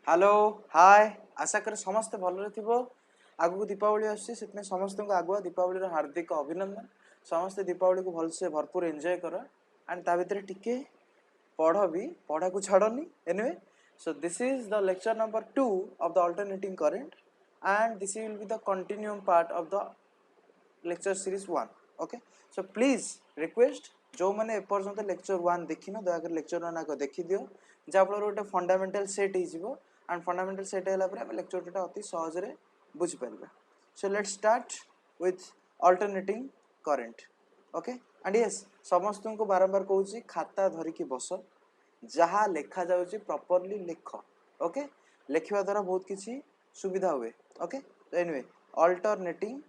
Hello hi आशा कर समस्ते भलरे थिबो आगु दीपावली आसी से समस्त को आगुआ दीपावली हार्दिक अभिनंदन समस्ते दीपावली को भलसे भरपूर एंजॉय कर एंड ता भितर टिके पढ़ भी पढ़ा को छाड़नी anyway so this is the lecture number 2 of the alternating current and this will be the continuum part of the lecture series 1 okay so please request जो मैंने एपर्यंत लेक्चर 1 देखिन दयाकर लेक्चर 1 आगे देखि दियो जाफल गोटे फंडामेंटल सेट हो एंड फंडामेंटल सेट है आम लेक्चर 2 अति सहज रे बुझी Paribas so let's start with alternating current okay and yes समस्त को बारंबार कहूँ खाता धरिकी बस जहाँ लेखा जाउची प्रॉपर्ली लेख ओके लेखिबा द्वारा बहुत किसी सुविधा हुए ओके तो anyway alternating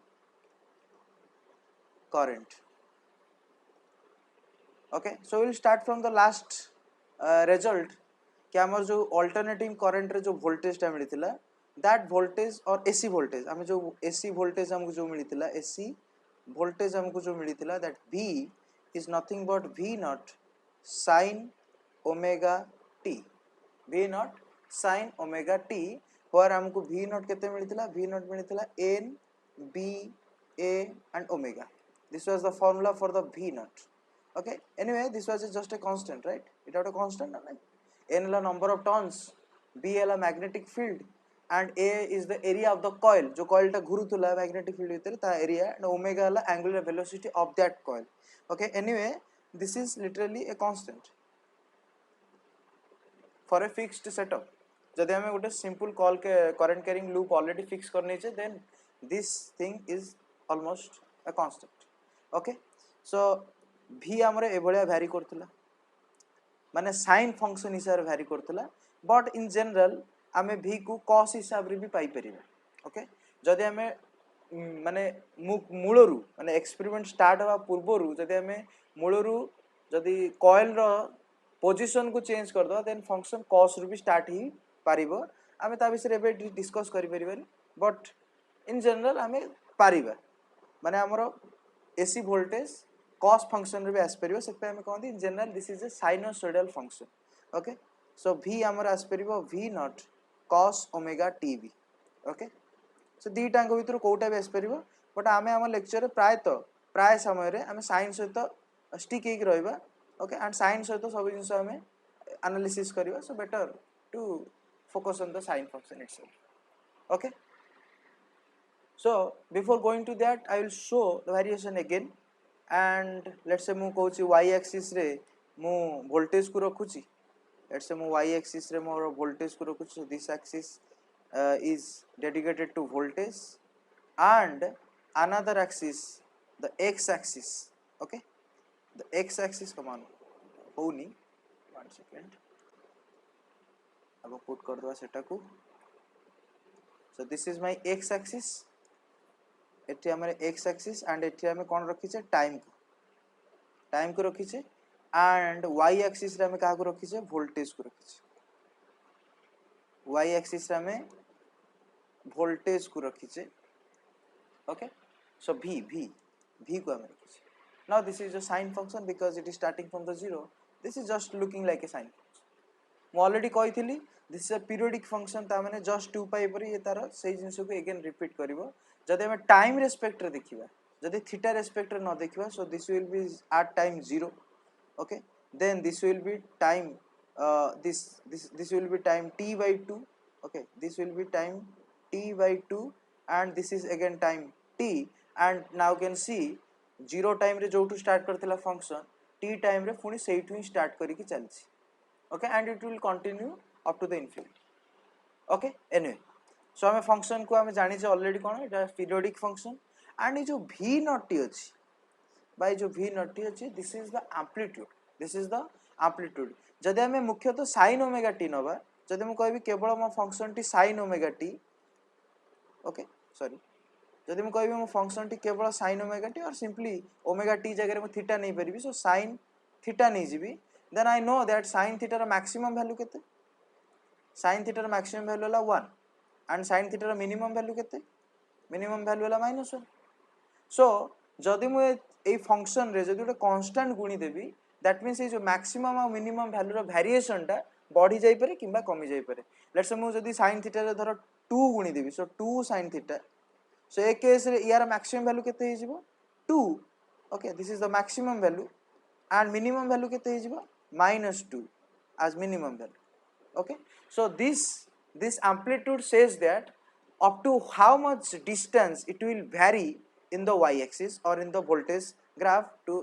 current okay so we'll start from the last result कि हमर जो alternating current रे जो voltage टा मिलिथिला that voltage और AC voltage हमें जो AC voltage हमको जो मिलिथिला AC voltage हमको जो मिलिथिला that V is nothing but V naught sin omega t V naught sin omega t where हमको V naught केते मिलिथिला V naught मिलिथिला n b a and omega. This was the formula for the V naught. Okay. Anyway, this was just a constant, right? It had a constant, right? N is the number of turns, B is the magnetic field, and A is the area of the coil. जो coil टा घुरुतुला magnetic field भीतर ता area and omega is the angular velocity of that coil. Okay. Anyway, this is literally a constant for a fixed setup. जदि हमें गोटे simple call के current carrying loop already fix करने चाहिए, then this thing is almost a constant. Okay so v हमरे ए भलिया vary करथिला माने sin function हिसाब रे वैरी करथिला बट इन जनरल हमें v को cos हिसाब रे भी पाई परिबा ओके जदि हमें माने मूलरू माने एक्सपेरिमेंट स्टार्ट होवा पूर्वरू जदि हमें मूलरू जदि कॉइल रो पोजीशन को चेंज कर दो देन फंक्शन cos रू भी स्टार्ट ही पारिबो हमें ता विषय रे डिस्कस करि परिबानी बट इन जनरल हमें पारिबा माने हमरो AC voltage cos function रे भी आसपरिबो सेते हम कहंदी in general this is a sinusoidal function okay so v हमर आसपरिबो v naught cos omega tv okay so दीटा अंग भितर कोटा भी आसपरिबो बट आमे हम लेक्चर रे प्राय समय रे हम साइन सहित स्टिक हेक रहइबा ओके एंड साइन सहित सब जिंस हम एनालिसिस करबा so better to focus on the sine function itself okay so before going to that I will show the variation again and let's say मु कहूची y axis रे मु voltage को रखुची let's say मु y axis रे मोर voltage को रखुची so this axis is dedicated to voltage and another axis the x axis okay the x axis come on होनी 1 second अब put कर दवा सेटा को so this is my x axis एठी हमरे x axis and एठी हमें कोन रखिचे टाइम को रखिचे and y axis रे हमें का को रखिचे वोल्टेज को रखिचे y axis रे हमें वोल्टेज को रखिचे ओके सो v को हमें रखिचे now this is a sine function because it is starting from the zero this is just looking like a sine function मैं already कहिथिली this is a periodic function ता माने just 2 पाई पर ये तार सेही जिंस को अगेन रिपीट करबो जदि हम टाइम रेस्पेक्ट रे देखिबा जदि थीटा रेस्पेक्ट रे न देखिबा so this will be at time 0 okay then this will be time this will be time t by 2 okay this will be time t by 2 and this is again time t and now you can see 0 time रे जोटू start करथिला function t time रे पुनी सेइठू ही start करी की चलछि okay and it will continue up to the infinity okay anyway so हमें function को हमें जानि जे already cone Etah periodic function and ये जो v नॉट टी अछि बाय जो v नॉट टी अछि दिस इज द एम्पलीट्यूड जदि हमें मुख्यतः sin ओमेगा t नबा जदि हम कहबी केवल हम function t sin omega t okay sorry जदि हम कहबी हम फंक्शन टी केवल sin ओमेगा t और सिंपली ओमेगा t जगह में थीटा नहीं परबी सो sin थीटा नहीं जीबी then I know that sin theta रा मैक्सिमम वैल्यू केते sin थीटा रा मैक्सिमम वैल्यू ला 1 and sin theta minimum value केते minimum value वाला -1 so जदि मु ए फंक्शन रे जदि कांस्टेंट गुणी देबी दैट मींस ए जो मैक्सिमम और मिनिमम वैल्यू रो वेरिएशन टा बढ़ी जाई पारे किबा कमी जाई पारे लेट्स से मु जदी sin थीटा रे धर 2 गुणी देबी सो 2 sin थीटा सो ए केस रे यार मैक्सिमम वैल्यू केते हे जिवो 2 okay this is the maximum value and minimum value केते हे जिवो -2 as minimum value okay so this amplitude says that up to how much distance it will vary in the y axis or in the voltage graph to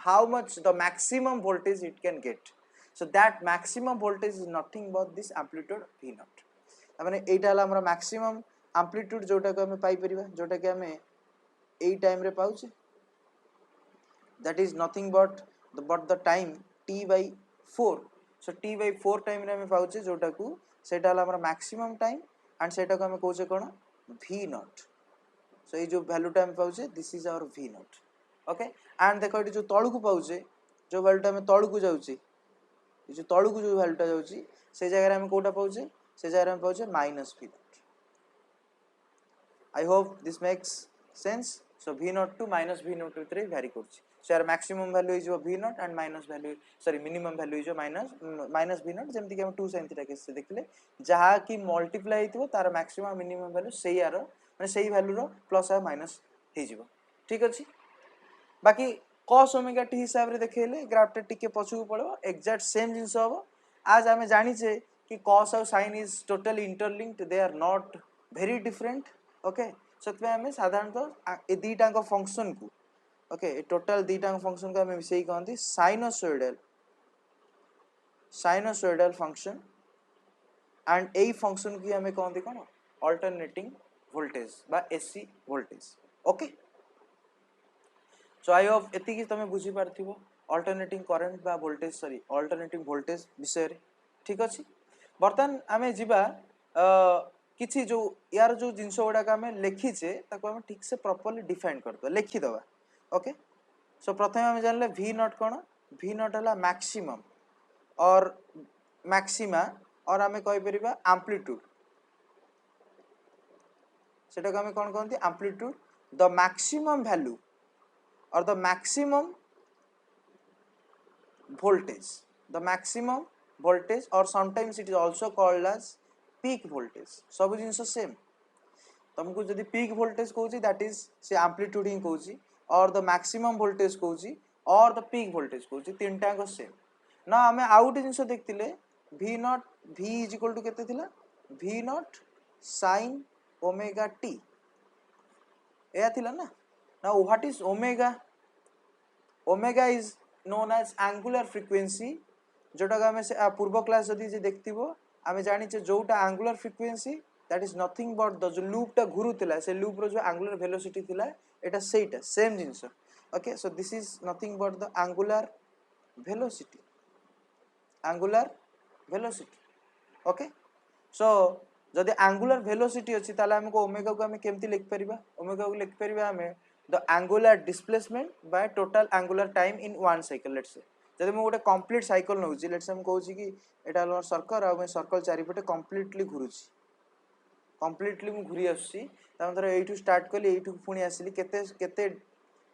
how much the maximum voltage it can get so that maximum voltage is nothing but this amplitude v naught माने एटा हला हमरा maximum amplitude जोटा को हमें पाई परिबा जोटा कि हमें एई time रे पाउचे that is nothing but the time t by 4 so t by 4 time रे हमें पाउचे जोटा को सेटा हला हमरा maximum time and सेटा को हमें कहउचे कोन v naught so ये जो वैल्यू टाइम पाउचे this is our v naught okay and देखो एटी जो तळु को पाउचे जो वैल्यू टाइम तळु को जाउची ये जो तळु को जो वैल्यू टा जाउची से जगह रे हमें कोटा पाउचे से जगह रे हमें पाउचे -v naught I hope this makes sense so v naught to -v naught रे vary करछि so यार maximum value is v naught and minus value sorry minimum value is minus v naught जेमति कि हम 2 sin थीटा केस से देखले जहा कि multiply हितबो तार maximum minimum value सेही यार माने सेही वैल्यू रो प्लस आ माइनस हे जिवो ठीक अछि बाकी cos ओमेगा t हिसाब रे देखेले ग्राफ टा टिके पछू पड़ो एग्जैक्ट सेम जिंस हो आज हमें जानि छे कि cos और sin is totally interlinked they are not very different okay सतबे हमें साधारणतः ए दीटा का फंक्शन को ओके टोटल दीटा फंक्शन को हमें मिसई कहंती साइनोसॉइडल फंक्शन एंड ए फंक्शन की हमें कहंती कोन अल्टरनेटिंग वोल्टेज बा AC voltage okay so I hope एति की तमे बुझी पारथिबो अल्टरनेटिंग करंट बा वोल्टेज सॉरी अल्टरनेटिंग वोल्टेज विषय रे ठीक अछि बर्तन हमें जिबा किछि जो यार जो जिंस गुडा का हमें लिखी छे ताको हमें ठीक से प्रॉपर्ली डिफाइन करतो लिखि दबा ओके सो प्रथमे हम जानले v not cone v not हला मैक्सिमम और मैक्सिमा और हमें कहि परिबा एम्पलीट्यूड सेटा को हमें कोन कहंती एम्पलीट्यूड द मैक्सिमम वैल्यू और the maximum voltage or sometimes it is also called as peak voltage सब जिंस सेम तुमको जदी पीक वोल्टेज कहूची दैट इज से एम्पलीट्यूड ही कहूची और द मैक्सिमम वोल्टेज कहूची और द पीक वोल्टेज कहूची तीनटा को सेम ना हमें आउट जिंस देखतिले v naught v is equal to केते थिला v not sin omega t एया थिला ना now what is omega omega is known as angular frequency जोटा का हमें पूर्व क्लास जदी जे देखतिबो हमें जानि छे जोटा angular frequency that is nothing but the जो लूप टा घुरुतिला से लूप रो जो एंगुलर वेलोसिटी थिला एटा सेटा सेम जिंस okay so this is nothing but the angular velocity okay so जदी एंगुलर वेलोसिटी अछि ताला हमको ओमेगा को हम केमति लिख परिबा ओमेगा को लिख परिबा हमें the angular displacement by total angular time in one cycle let's say जदी मैं गोटे कंप्लीट साइकिल नउची लेट्स हम कहूची कि एटा हमर सर्कल आ मैं सर्कल चारि पटे कंप्लीटली घुरुची कंप्लीटली मु घुरी आसी तामतर एठू स्टार्ट करली एठू पुनी आसीली केते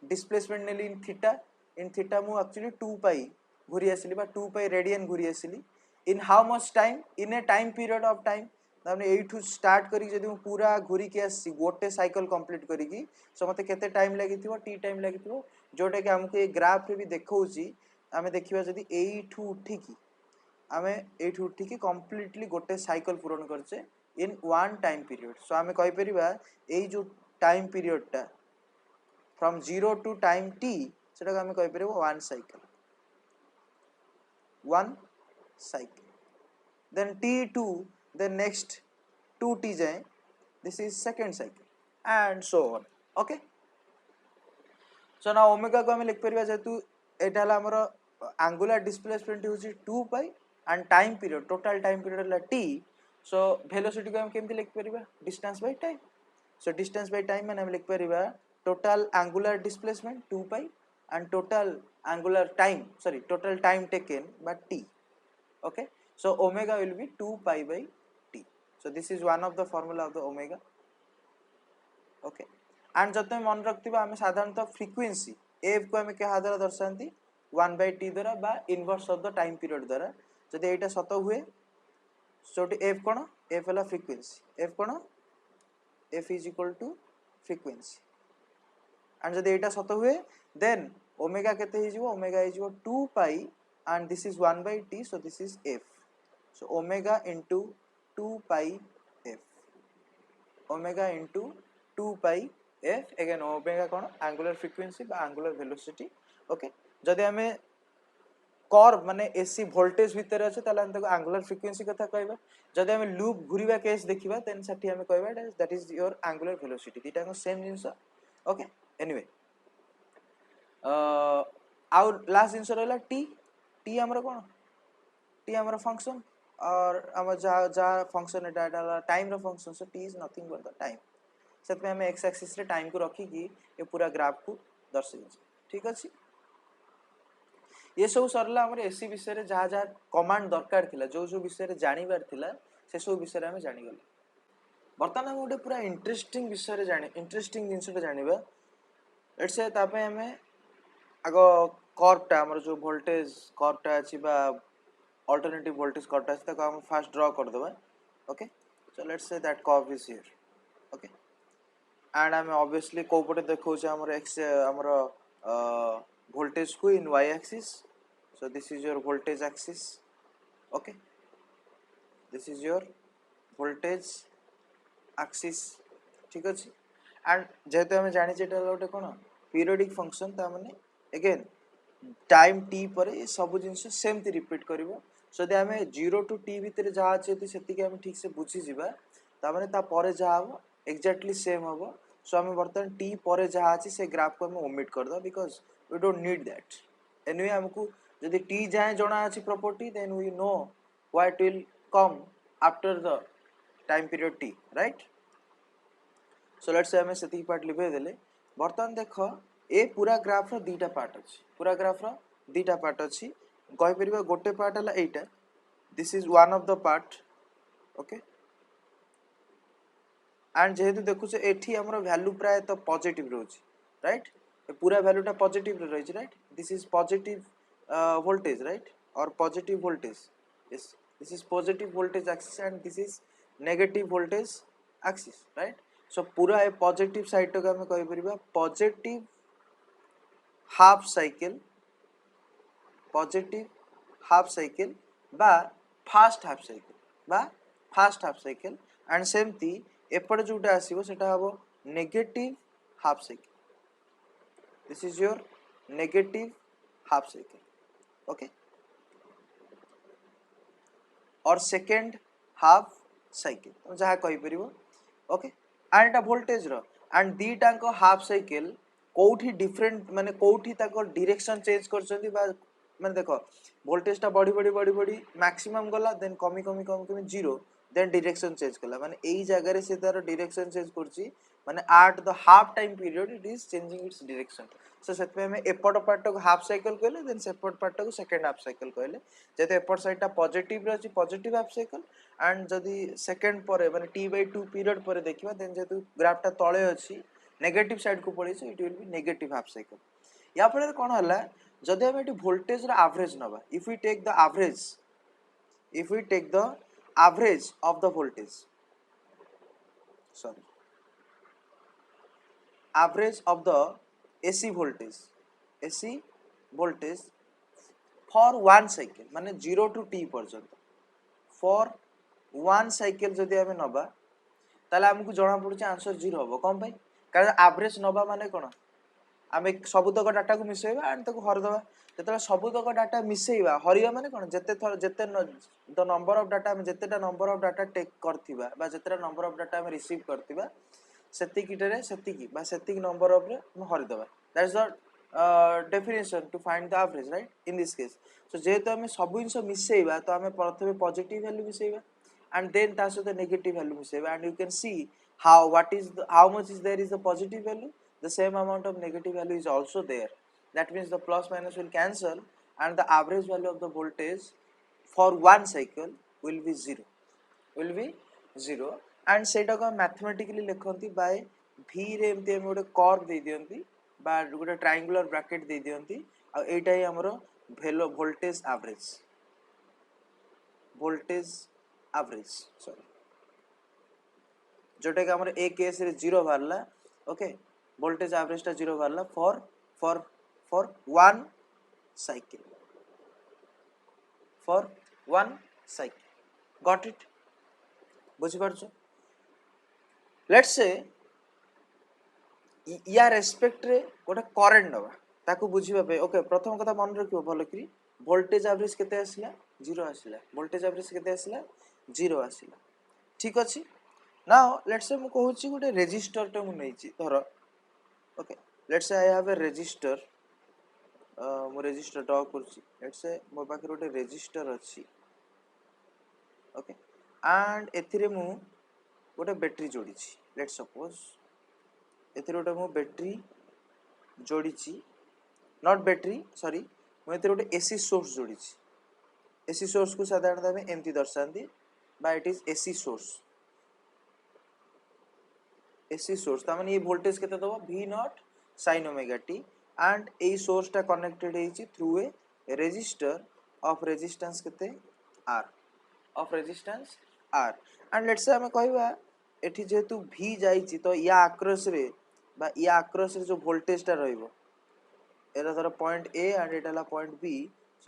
डिस्प्लेसमेंट नेली इन थीटा मु एक्चुअली 2 पाई घुरी आसीली बा 2 पाई रेडियन घुरी आसीली in how much time in a time period of time तामने एठू स्टार्ट करी जदी मु पूरा घुरी के आसी गोटे साइकिल कंप्लीट करी की सो मते केते टाइम लागिथिबो टी टाइम लागिथिबो जोटा कि हमको ए ग्राफ रे भी देखौची हमें देखिबा जदी एठू उठी की हमें एठू उठी की कंप्लीटली गोटे साइकिल पूर्ण करछे in one time period so हमें कहि परिबा एई जो टाइम पीरियड टा from 0 to time t सेटा हमें कहि परिबो one cycle then t to the next 2t जाए this is second cycle and so on okay so now omega को हमें लिख परिबा जेतु एटा हला हमर एंगुलर डिस्प्लेसमेंट होची 2 pi and time period total time period हला t so velocity को हम केमति लिख परिबा distance by time so distance by time माने हम लिख परिबा total angular displacement 2 pi and total time taken by t okay so omega will be 2 pi by t so this is one of the formula of the omega okay and जब तक मन रखतिबा हम साधारणतः frequency f को हम के द्वारा दर्शांती 1 by t द्वारा बा inverse of the time period द्वारा जदि एटा सत हुए so f कोन f हला frequency f cone f is equal to frequency and जदि एटा सत हुए then ओमेगा केते हे जिवो ओमेगा हे जिवो 2 pi and this is 1 by t so this is f so omega into 2 pi f omega into 2 pi f again omega cone angular frequency बा angular velocity okay जदि हमें curve माने AC voltage भितर अछि ताला हम ताको एंगुलर फ्रीक्वेंसी कथा कहबा जदि हम लूप घुरीबा केस देखिबा देन सठी हम कहबा that is your angular velocity दिटा को सेम जिंस ओके एनीवे आउर लास्ट जिंस रहला टी टी हमर कोन टी हमर फंक्शन और हम जा जा फंक्शन एटा टाइम रो function so t is nothing but the time सेत में हम एक्स एक्सिस रे टाइम को रखी कि ये पूरा ग्राफ को दर्शाइ ठीक अछि ये सब सरला हमर एसी विषय रे जहा जहा कमांड दरकार थिला जो जो विषय रे जानिबार थिला से सब विषय रे हम जानि गले बर्तमान हम ओटे पूरा इंटरेस्टिंग विषय रे जानि इंटरेस्टिंग जिंस रे जानिबा लेट्स से तापे हमें आगो कर्व टा हमर जो वोल्टेज कर्व टा अछि बा अल्टरनेटिव वोल्टेज कर्व टा अछि ताको हम फास्ट ड्रा कर देबा okay so let's say that curve is here okay and हम ऑब्वियसली को पटे देखौ छ हमर एक्स हमर voltage को in y axis so this is your voltage axis okay this is your voltage axis ठीक अछि and जेते हम जानि छै एटा गोटे कोन पीरियोडिक फंक्शन ता माने अगेन टाइम t पर ये सब जिंस सेम ती रिपीट करबो सो दे हम 0 टू t भीतर जा छै सेति के हम ठीक से बुझी जिबा ता माने ता परे जा हो एग्जैक्टली सेम हो सो हम बर्तन t परे जा अछि से ग्राफ को हम ओमिट कर दो because we don't need that anyway हमकु यदि t जाए जणा अछि property then we know what will come after the time period t right so let's say हमें सेति पार्ट लिबे देले बर्तन देखो ए पूरा ग्राफ रो दीटा पार्ट अछि पूरा ग्राफ रो दीटा पार्ट अछि कहि परिबा गोटे पार्ट हला एटा this is one of the part okay and जेहेतु देखु से एठी हमरो वैल्यू प्राय तो पॉजिटिव रहउछि राइट पूरा वैल्यू टा पॉजिटिव रही छै right this is positive voltage right और positive voltage yes this is positive voltage axis and this is negative voltage axis right so पूरा ए पॉजिटिव साइड तो हम कहि परिबा पॉजिटिव हाफ साइकिल बा फास्ट हाफ साइकिल एंड सेमती एपड जोटा आसीबो सेटा हबो negative half cycle this is your negative half cycle okay or second half cycle तुम जहा कहि परिबो okay and eta voltage row and दीटा को हाफ साइकिल कोठी डिफरेंट माने कोठी ताको डायरेक्शन चेंज करछंती बा माने देखो वोल्टेज टा बड़ी मैक्सिमम गला देन कमी जीरो देन डायरेक्शन चेंज कला माने एई जगह रे से तार डायरेक्शन चेंज करछि माने at the half time period it is changing its direction so सेत में हमें एपट पार्ट को हाफ साइकिल कहले देन सेपट पार्ट को सेकंड हाफ साइकिल कहले जेते एपट साइड टा पॉजिटिव रहछि पॉजिटिव हाफ साइकिल एंड जदी सेकंड परे माने t/2 पीरियड परे देखिबा देन जेतु ग्राफ टा तळे अछि नेगेटिव साइड को पड़ी it will be negative half cycle या फले कोन हला जदी हम एटी वोल्टेज रा एवरेज नबा if we take the average of the voltage sorry average of the AC voltage for one cycle माने 0 to t पर्यंत for one cycle जदि हमें नबा ताले हमकु जणा पडुचे आंसर 0 होबो कोन भाई कारण एवरेज नबा माने कोन आमे सबुतक डाटा को मिसेबा एंड ताको हर दबा जतले सबुतक डाटा मिसेबा हरिया माने कोन जते द नंबर ऑफ डाटा हम जतेटा नंबर ऑफ डाटा टेक करथिबा बा जतेटा नंबर ऑफ डाटा हम रिसीव करथिबा सेतिकी number of हरि दबा that is the definition to find the average right in this case so जेहेतु हमें सब जिंस मिसेइबा तो हमें प्रथमे पॉजिटिव वैल्यू मिसेइबा and then ता सहित नेगेटिव वैल्यू मिसेइबा and you can see how much is there is the positive value the same amount of negative value is also there that means the plus minus will cancel and the average value of the voltage for one cycle will be 0 and सेटा को mathematically लिखंती bye v रे एमते हम गोटे curve दे दियंती बा गोटे triangular bracket दे दियंती आ एटा ही हमरो voltage average sorry जोटा कि हमर ए केस रे 0 बारला ओके वोल्टेज एवरेज टा 0 Barla for for one cycle for one cycle. Got it? बुझी पारछो? Let's say या रेस्पेक्ट रे गोटा करंट नबा ताकू बुझीबा पे ओके प्रथम कथा मन रखियो भलो करी वोल्टेज एवरेज केते आसिला 0 आसिला वोल्टेज एवरेज केते आसिला 0 आसिला ठीक अछि नाउ लेट्स से मु कहूची गोटे रेजिस्टर टे मु नैची धर okay let's say I have a resistor मु रेजिस्टर ड्रॉ करची लेट्स से मो पाखे गोटे रेजिस्टर अछि ओके एंड एथिरे मु गोटे बैटरी जोड़ी छी लेट्स सपोज एथिरे गोटे मु बैटरी जोड़ी छी नॉट बैटरी सॉरी मु एथिरे गोटे एसी सोर्स जोड़ी छी एसी सोर्स को साधारणतः में एमती दर्शांती बा इट इज एसी सोर्स ता माने ये वोल्टेज केते दबो v not sin omega t and a source टा कनेक्टेड हेची through a resistor of resistance केते r of resistance r and let's say हमें कहबा एठी जेतु v जाईची तो या आक्रॉस रे बा या आक्रॉस रे जो वोल्टेज टा रहइबो एरा धर point a and Etah La point b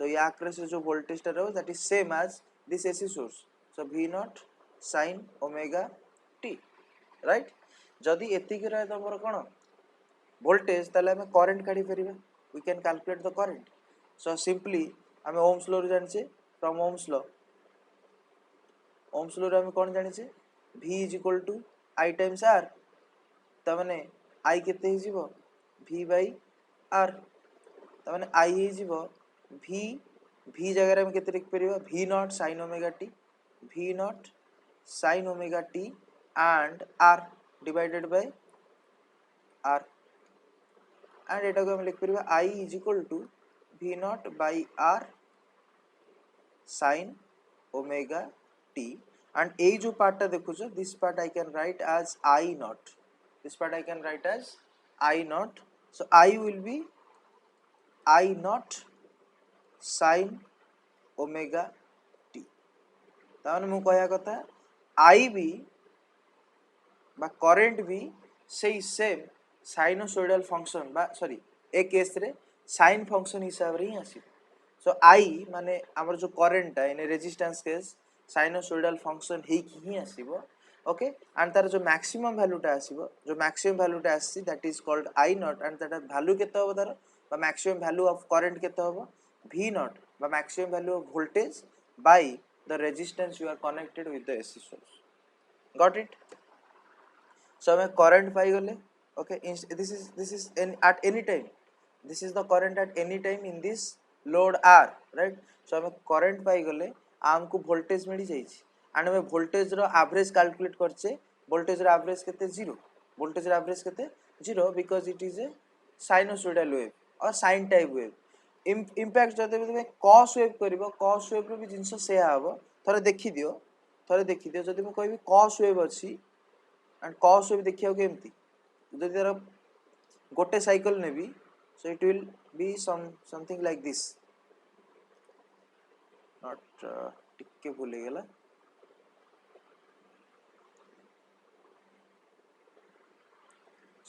सो या आक्रॉस रे जो वोल्टेज टा रहबो that is same as this AC source so v not sin omega t right जदि एतिक रहे तमर कोन वोल्टेज ताले हमें करंट काढी परिबा we can calculate the current so simply हमें ओम्स लॉ रे जानछे फ्रॉम ओम्स लॉ रे हमें कोन जानछे v is equal to i times r त माने i केते हि जीवो v बाय r त माने i हि जीवो v जगह रे हम केते लिख परिबा v not sin omega t v not sin omega t and r divided by r and एटा को हम लिख परिबा I is equal to v naught by r sin omega t and ए जो पार्ट टा देखो जो this part I can write as I naught this part I can write as I naught so I will be I naught sin omega t ताने मु कहया कथा I भी बा current भी सेही सेम साइनोसॉइडल फंक्शन बा सॉरी ए case रे sine function हिसाब रे ही आसी सो आई माने हमर जो करंट है in resistance case sinusoidal function हे की ही आसीबो ओके एंड तार जो मैक्सिमम वैल्यू टा आसीबो जो मैक्सिमम वैल्यू टा आसी that is called I not and that value केते होबो तार बा मैक्सिमम वैल्यू ऑफ करंट केते होबो v नॉट बा maximum value of voltage by the resistance you are connected with the AC source got it so हमें current पाई गले okay this is at any time this is the current at any time in this load r right so हमें current पाई गले हमको voltage milli जाईची and हमें voltage रो average calculate करछे voltage रो average केते 0 voltage रो average केते 0 because it is a sinusoidal wave or sine type wave impact जदि तुमे cos wave करिवो cos wave रो भी जिंस से आबो थरे देखि दियो जदि म कहबी cos wave अछि and cos wave देखियो केमती जदि तार गोटे साइकिल ने भी so it will be something like this not टिके भूल गेला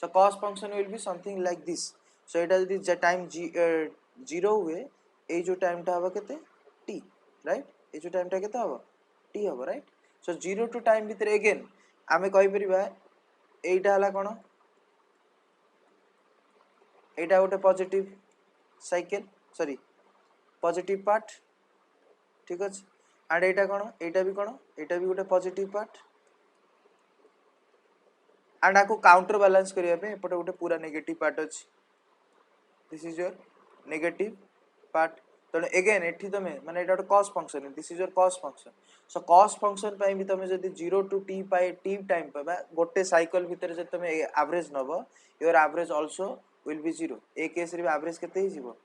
so cos function will be something like this so it is the time 0 हुए ए जो टाइम टा हबो केते t right ए जो टाइम टा केते हबो t हबो right so 0 to time भीतर अगेन आमे कहि परिबा एटा हला कोन एटा गोटे positive cycle sorry positive part ठीक अछि एंड एटा भी गोटे पॉजिटिव पार्ट एंड आको काउंटर बैलेंस करिया पे एपटे गोटे पूरा नेगेटिव पार्ट अछि this is your negative part तो अगेन एठी तमे माने एटा गोटे cos function this is your cos function so cos function पई भी तमे जदी 0 टू t पाई t टाइम पाबा गोटे साइकिल भीतर जे तमे average Nebo your average also will be 0 A case रे भी एवरेज केते ही जीवो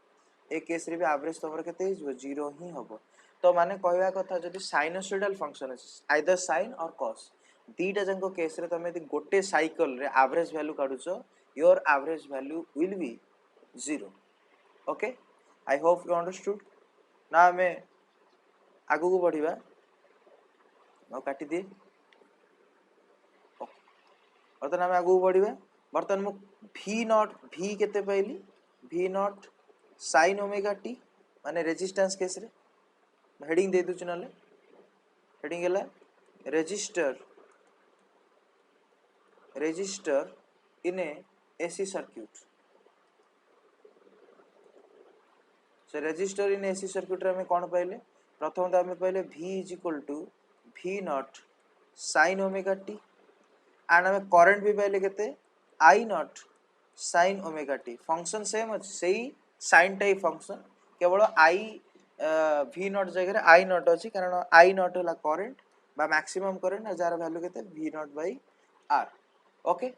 ए केस रे भी एवरेज तमर केते ही जीवो 0 ही हबो तो माने कहया कथा जदी साइनोसॉइडल फंक्शन अछि आइदर साइन और कॉस दीटा जंको केस रे तमे गोटे साइकिल रे एवरेज वैल्यू काढुचो your average value will be 0 okay I hope you understood now हमें आगु को बढ़िबा मैं काटी दिए बर्तन आम आगू बढ़ा बर्तन मु भी नॉट भी केते पाइली भी नॉट साइन ओमेगा टी माने रेजिस्टेंस केस रे हेडिंग दे दूची नले हेडिंग है resistor in a AC circuit say resistor in AC circuit रे हमें कौन पाइले प्रथम तो हमें पाइले V is equal to V not sine omega t and हमें करंट भी पाइले केते I not sine omega t function same अछि सेही साइन टाइप फंक्शन केवल I V नॉट जगह I नॉट अछि कारण I नॉट होला करंट बा मैक्सिमम करंट जार वैल्यू केते V naught by R okay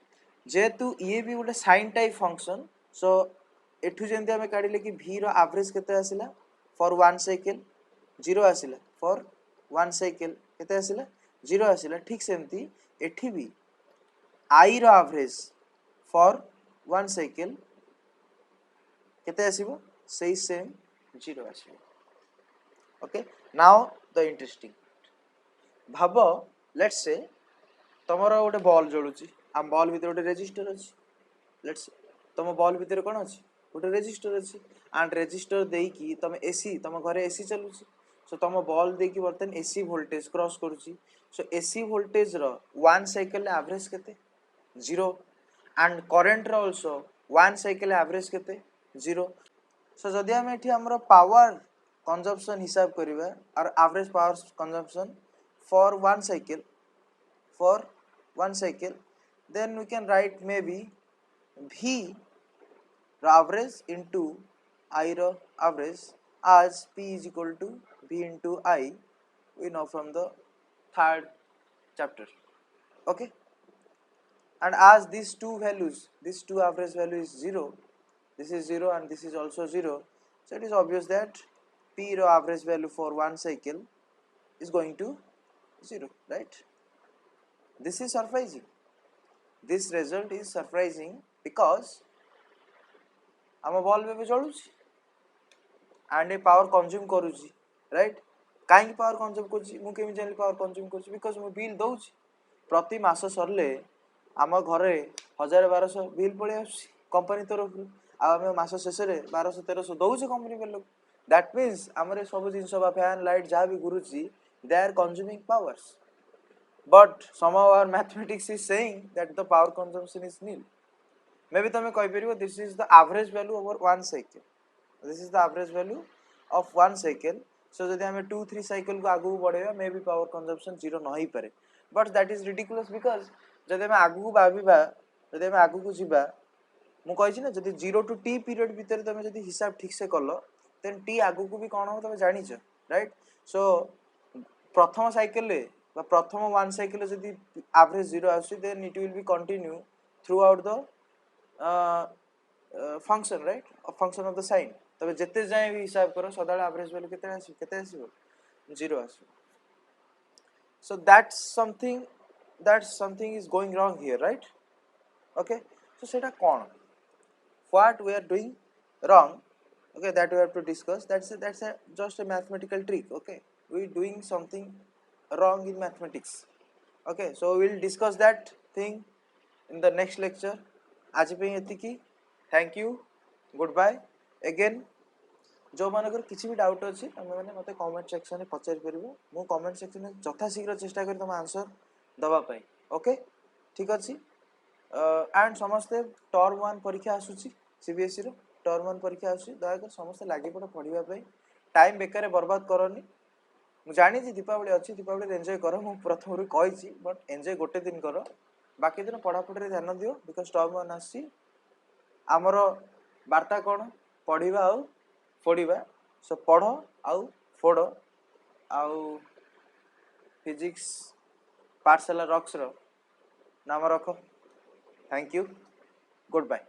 जेतु ये भी गोटे साइन टाइप फंक्शन सो एठू जेंति हमें काढिले कि V रो एवरेज केते आसिला फॉर 1 साइकिल 0 आसिला फॉर 1 साइकिल केते आसिला 0 आसिला ठीक सेमती एठी भी I रो एवरेज फॉर 1 साइकिल केते आसीबो सेही सेम 0 आसीबो ओके नाउ द इंटरेस्टिंग भाबो लेट्स से तमरो गोटे बॉल जळुची आ बॉल भीतर गोटे रेजिस्टर अछि लेट्स से तम बॉल भीतर कोन अछि गोटे रेजिस्टर अछि एंड रेजिस्टर देई कि तम एसी तम घरे एसी चलुची सो तम बॉल देई कि बर्तन एसी वोल्टेज क्रॉस करूची सो एसी वोल्टेज रो 1 साइकिल एवरेज केते 0 एंड करंट रो आल्सो 1 साइकिल एवरेज केते 0 सो जदि हम एठी हमरो पावर कंजम्पशन हिसाब करिबा और average power consumption for 1 cycle then we can write maybe V average into I average as P is equal to V into I we know from the third chapter okay and as these two average value is 0 this is 0 and this is also 0 so it is obvious that P average value for 1 cycle is going to 0 right this is surprising this result is surprising because आम ball भी चलुची and A power consume करूची right कहीं power consume करूची मु केमी जानि power consume करूची because मु बिल दउची प्रति मास सरले आम घरे 1000-1200 बिल पळे आसी कंपनी तरफ आम मास शेष रे 1200-1300 दउची कंपनी वाला दैट मींस हमरे सब जिंस बा फैन लाइट जा भी घुरुची they are consuming powers but somehow our mathematics is saying that the power consumption is nil maybe tame koi peribo this is the average value over 1 cycle this is the average value of 1 cycle so jodi ame 2-3 cycle ko agu badheba maybe power consumption 0 nahi pare but that is ridiculous because jodi ame agu ko babiba jodi ame agu ko jiba mu kahichi na jodi 0 to t period bitare tame jodi hisab thik se kolo then t agu ko भी कोन हो तमे जानिछ right so प्रथम cycle ले प्रथम 1 cycle जदि average 0 आसी then it will be continue throughout the function right a function of the sign तबे जते जाय भी हिसाब करो सदाळे average value केते आसीबो 0 आसीबो so that's something is going wrong here right okay so सेटा कोन what we are doing wrong okay that we have to discuss that's a just a mathematical trick okay we doing something wrong in mathematics okay so we'll discuss that thing in the next lecture आज पे एतिकी thank you goodbye again जो मानकर किसी भी doubt अछि तमे माने मते कमेंट सेक्शन में पचार परिबो मु कमेंट सेक्शन में जथा शीघ्र चेष्टा करी तम आंसर दबा पाई ओके ठीक अछि एंड समस्ते टर्म 1 परीक्षा आसुची सीबीएसई रो टर्म 1 परीक्षा आसुची दया कर समस्ते लागि पड़ पढिबा पई टाइम बेकार बर्बाद करनी मु जानी जी दीपावली अच्छी दीपावली एंजॉय करो मु प्रथम रू कहिची बट एंजॉय गोटे दिन करो बाकी दिन पढ़ा पढ़ी रे ध्यान दियो बिकॉज़ टर्म 1 आसी हमरो वार्ता कोन पढिबा आ फोड़िबा सो पढ़ आउ फोड़ आउ फिजिक्स पाठशाला रॉक्स रो नाम रखो थैंक यू गुड बाय